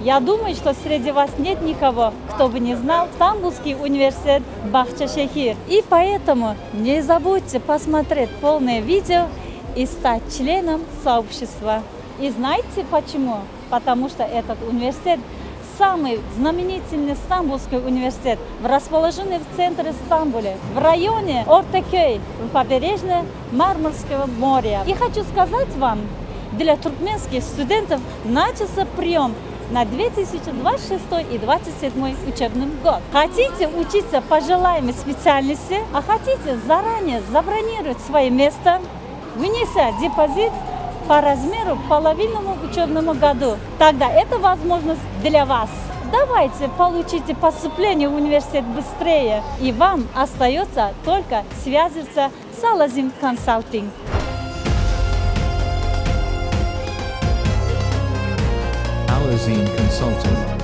Я думаю, что среди вас нет никого, кто бы не знал Стамбульский университет Бахчешехир. И поэтому не забудьте посмотреть полное видео и стать членом сообщества. И знаете почему? Потому что этот университет самый знаменительный Стамбульский университет, расположенный в центре Стамбула, в районе Ортакөй, в побережье Мармарского моря. И хочу сказать вам, для туркменских студентов начался прием на 2026 и 2027 учебный год. Хотите учиться по желаемой специальности, а хотите заранее забронировать свое место, внеся депозит по размеру половинному учебному году. Тогда это возможность для вас. Давайте получите поступление в университет быстрее, и вам остается только связаться с Алазим Консалтинг. Alazim Consulting.